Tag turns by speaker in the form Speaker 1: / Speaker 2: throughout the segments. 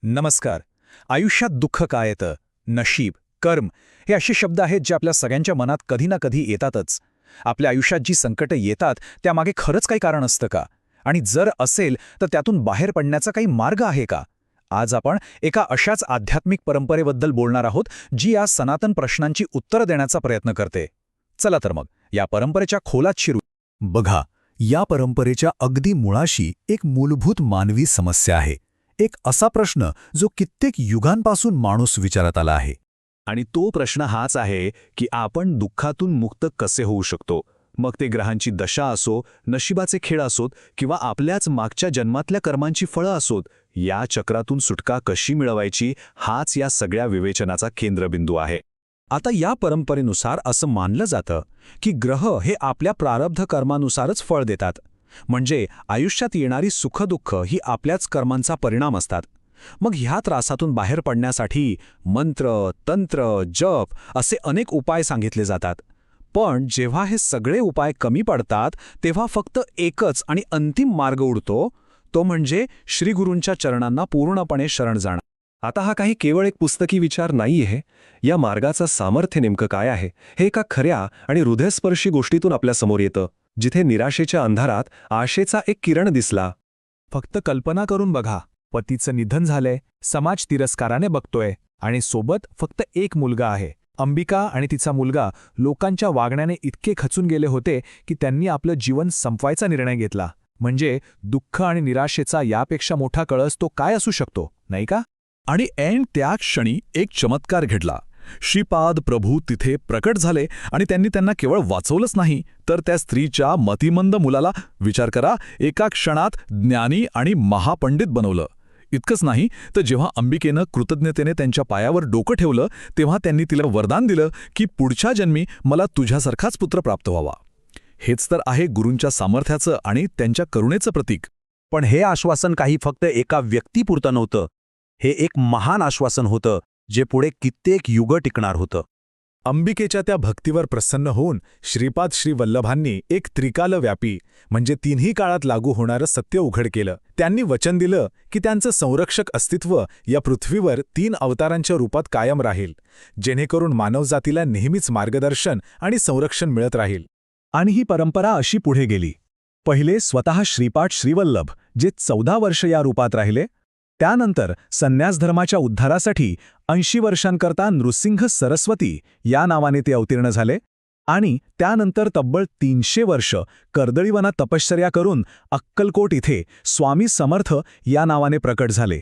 Speaker 1: नमस्कार. आयुष्यात दुःख काय येतं, नशीब, कर्म हे असे शब्द आहेत जे आपल्या सगळ्यांच्या मनात कधी ना कधी येतातच. आपल्या आयुष्यात जी संकटं येतात त्यामागे खरंच काही कारण असतं का? आणि जर असेल तर त्यातून बाहेर पडण्याचा काही मार्ग आहे का? आज आपण एका अशाच आध्यात्मिक परंपरेबद्दल बोलणार आहोत जी या सनातन प्रश्नांची उत्तरं देण्याचा प्रयत्न करते. चला तर मग या परंपरेच्या खोलात शिरू.
Speaker 2: बघा, या परंपरेच्या अगदी मुळाशी एक मूलभूत मानवी समस्या आहे. एक असा प्रश्न जो कित्येक युगांपासून माणूस विचारत आला आहे.
Speaker 3: आणि तो प्रश्न हाच आहे की आपण दुःखातून मुक्त कसे होऊ शकतो. मग ते ग्रहांची दशा असो, नशिबाचे खेळ असोत किंवा आपल्याच मागच्या जन्मातल्या कर्मांची फळं असोत, या चक्रातून सुटका कशी मिळवायची हाच या सगळ्या विवेचनाचा केंद्रबिंदू आहे.
Speaker 1: आता या परंपरेनुसार असं मानलं जातं की ग्रह हे आपल्या प्रारब्ध कर्मानुसारच फळ देतात. म्हणजे आयुष्यात येणारी सुखदुःख ही आपल्याच कर्मांचा परिणाम असतात. मग ह्या त्रासातून बाहेर पडण्यासाठी मंत्र, तंत्र, जप असे अनेक उपाय सांगितले जातात. पण जेव्हा हे सगळे उपाय कमी पडतात तेव्हा फक्त एकच आणि अंतिम मार्ग उरतो, तो म्हणजे श्रीगुरूंच्या चरणांना पूर्णपणे शरण जाणं.
Speaker 4: आता हा काही केवळ एक पुस्तकी विचार नाहीये. या मार्गाचं सामर्थ्य नेमकं काय आहे हे एका खऱ्या आणि हृदयस्पर्शी गोष्टीतून आपल्यासमोर येतं, जिथे निराशेच्या अंधारात आशेचा एक किरण दिसला.
Speaker 2: फक्त कल्पना करून बघा, पतीचं निधन झालंय, समाज तिरस्काराने बघतोय आणि सोबत फक्त एक मुलगा आहे. अंबिका आणि तिचा मुलगा लोकांच्या वागण्याने इतके खचून गेले होते की त्यांनी आपलं जीवन संपवायचा निर्णय घेतला. म्हणजे दुःख आणि निराशेचा यापेक्षा मोठा कळस तो काय असू शकतो, नाही का?
Speaker 1: आणि ऐन त्या क्षणी एक चमत्कार घडला. श्रीपाद प्रभू तिथे प्रकट झाले आणि त्यांनी त्यांना केवळ वाचवलंच नाही, तर त्या स्त्रीच्या मतिमंद मुलाला, विचार करा, एका क्षणात ज्ञानी आणि महापंडित बनवलं. इतकंच नाही तर जेव्हा अंबिकेनं कृतज्ञतेने त्यांच्या पायावर डोकं ठेवलं तेव्हा त्यांनी तिला वरदान दिलं की पुढच्या जन्मी मला तुझ्यासारखाच पुत्र प्राप्त व्हावा. हेच तर आहे गुरूंच्या सामर्थ्याचं आणि त्यांच्या करुणेचं प्रतीक.
Speaker 5: पण हे आश्वासन काही फक्त एका व्यक्तीपुरतं नव्हतं. हे एक महान आश्वासन होतं जे पुढे कित्येक युग टिकणार होतं.
Speaker 2: अंबिकेच्या त्या भक्तीवर प्रसन्न होऊन श्रीपाद श्रीवल्लभांनी एक त्रिकालव्यापी म्हणजे तिन्ही काळात लागू होणारं सत्य उघड केलं. त्यांनी वचन दिलं की त्यांचं संरक्षक अस्तित्व या पृथ्वीवर 3 अवतारांच्या रूपात कायम राहील, जेणेकरून मानवजातीला नेहमीच मार्गदर्शन आणि संरक्षण मिळत राहील.
Speaker 5: आणि ही परंपरा अशी पुढे गेली. पहिले स्वतः श्रीपाद श्रीवल्लभ जे 14 वर्ष या रूपात राहिले. त्यानंतर संन्यास धर्माच्या उद्धारासाठी 80 वर्षांकरता नृसिंह सरस्वती या नावाने ते अवतीर्ण झाले. आणि त्यानंतर तब्बल 300 वर्ष कर्दळीवनात तपश्चर्या करून अक्कलकोट इथे स्वामी समर्थ या नावाने प्रकट झाले.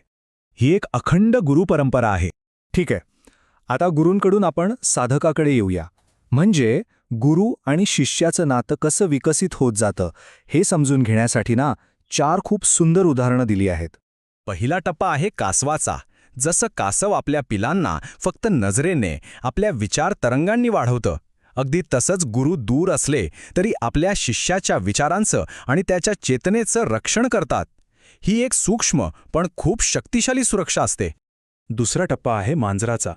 Speaker 5: ही एक अखंड गुरुपरंपरा आहे.
Speaker 4: ठीक आहे, आता गुरूंकडून आपण साधकाकडे येऊया. म्हणजे गुरु आणि शिष्याचं नातं कसं विकसित होत जातं हे समजून घेण्यासाठी 4 खूप सुंदर उदाहरणं दिली आहेत.
Speaker 1: पहिला टप्पा आहे कासवाचा. जसं कासव आपल्या पिलांना फक्त नजरेने, आपल्या विचार तरंगांनी वाढवतं, अगदी तसंच गुरु दूर असले तरी आपल्या शिष्याच्या विचारांचं आणि त्याच्या चेतनेचं रक्षण करतात. ही एक सूक्ष्म पण खूप शक्तिशाली सुरक्षा असते.
Speaker 4: दुसरा टप्पा आहे मांजराचा.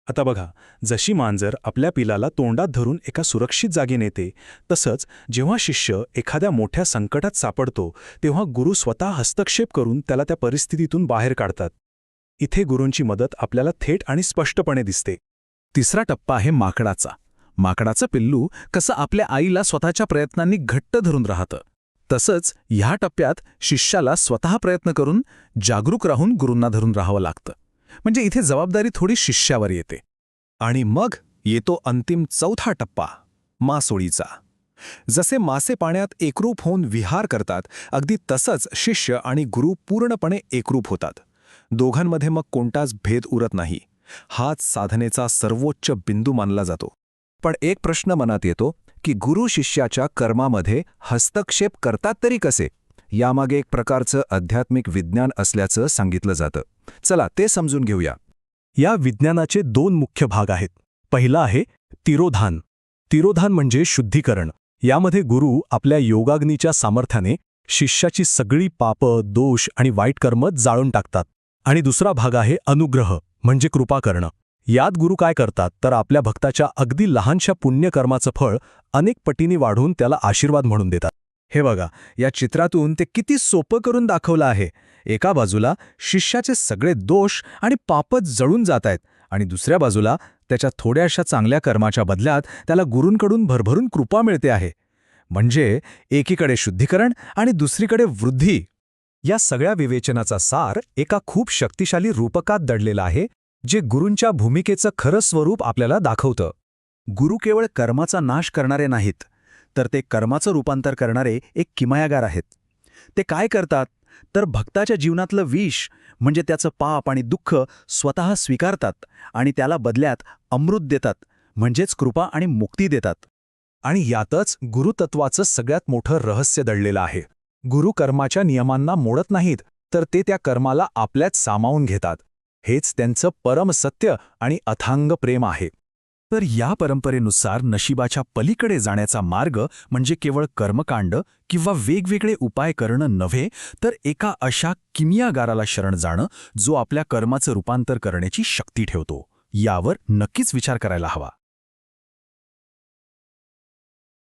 Speaker 4: आता बघा, जशी मांजर आपल्या पिलाला तोंडात धरून एका सुरक्षित जागी नेते, तसंच जेव्हा शिष्य एखाद्या मोठ्या संकटात सापडतो तेव्हा गुरु स्वतः हस्तक्षेप करून त्याला त्या परिस्थितीतून बाहेर काढतात. इथे गुरूंची मदत आपल्याला थेट आणि स्पष्टपणे दिसते.
Speaker 1: तिसरा टप्पा आहे माकडाचा. माकडाचं पिल्लू कसं आपल्या आईला स्वतःच्या प्रयत्नांनी घट्ट धरून राहतं, तसंच ह्या टप्प्यात शिष्याला स्वतः प्रयत्न करून जागरूक राहून गुरूंना धरून राहावं लागतं. म्हणजे इथे जबाबदारी थोडी शिष्यावर येते.
Speaker 4: आणि मग येतो अंतिम चौथा टप्पा, मासोळीचा. जसे मासे पाण्यात एकरूप होऊन विहार करतात, अगदी तसंच शिष्य आणि गुरु पूर्णपणे एकरूप होतात. दोघांमध्ये मग कोणताच भेद उरत नाही. हाच साधनेचा सर्वोच्च बिंदू मानला जातो. पण एक प्रश्न मनात येतो की गुरु शिष्याच्या कर्मामध्ये हस्तक्षेप करतात तरी कसे? यामागे एक प्रकारचं आध्यात्मिक विज्ञान असल्याचं सांगितलं जातं. चला ते समजून घेऊया.
Speaker 5: या विज्ञानाचे 2 मुख्य भाग आहेत. पहिला आहे तिरोधान. तिरोधान म्हणजे शुद्धीकरण. यामध्ये गुरु आपल्या योगाग्नीच्या सामर्थ्याने शिष्याची सगळी पापं, दोष आणि वाईट कर्म जाळून टाकतात. आणि दुसरा भाग आहे अनुग्रह म्हणजे कृपा करणं. यात गुरु काय करतात तर आपल्या भक्ताच्या अगदी लहानशा पुण्यकर्माचं फळ अनेक पटींनी वाढवून त्याला आशीर्वाद म्हणून देतात.
Speaker 2: हे बघा, या चित्रातून ते किती सोपं करून दाखवलं आहे.
Speaker 5: एका बाजूला शिष्याचे सगळे दोष आणि पापच जळून जात आहेत आणि दुसऱ्या बाजूला त्याच्या थोड्याशा चांगल्या कर्माच्या बदल्यात त्याला गुरूंकडून भरभरून कृपा मिळते आहे. म्हणजे एकीकडे शुद्धीकरण आणि दुसरीकडे वृद्धी. या सगळ्या विवेचनाचा सार एका खूप शक्तिशाली रूपकात दडलेला आहे, जे गुरूंच्या भूमिकेचं खरं स्वरूप आपल्याला दाखवतं.
Speaker 3: गुरु केवळ कर्माचा नाश करणारे नाहीत, तर ते कर्माचं रूपांतर करणारे एक किमयागार आहेत. ते काय करतात तर भक्ताच्या जीवनातलं विष म्हणजे त्याचं पाप आणि दुःख स्वतः स्वीकारतात आणि त्याला बदल्यात अमृत देतात, म्हणजेच कृपा आणि मुक्ती देतात.
Speaker 5: आणि यातच गुरुतत्वाचं सगळ्यात मोठं रहस्य दडलेलं आहे. गुरु कर्माच्या नियमांना मोडत नाहीत, तर ते त्या कर्माला आपल्यात सामावून घेतात. हेच त्यांचं परम सत्य आणि अथांग प्रेम आहे.
Speaker 2: तर या परंपरेनुसार नशिबाच्या पलीकडे जाण्याचा मार्ग म्हणजे केवळ कर्मकांड किंवा वेगवेगळे उपाय करणं नव्हे, तर एका अशा किमयागाराला शरण जाणं जो आपल्या कर्माचं रूपांतर करण्याची शक्ती ठेवतो. यावर नक्कीच विचार करायला हवा.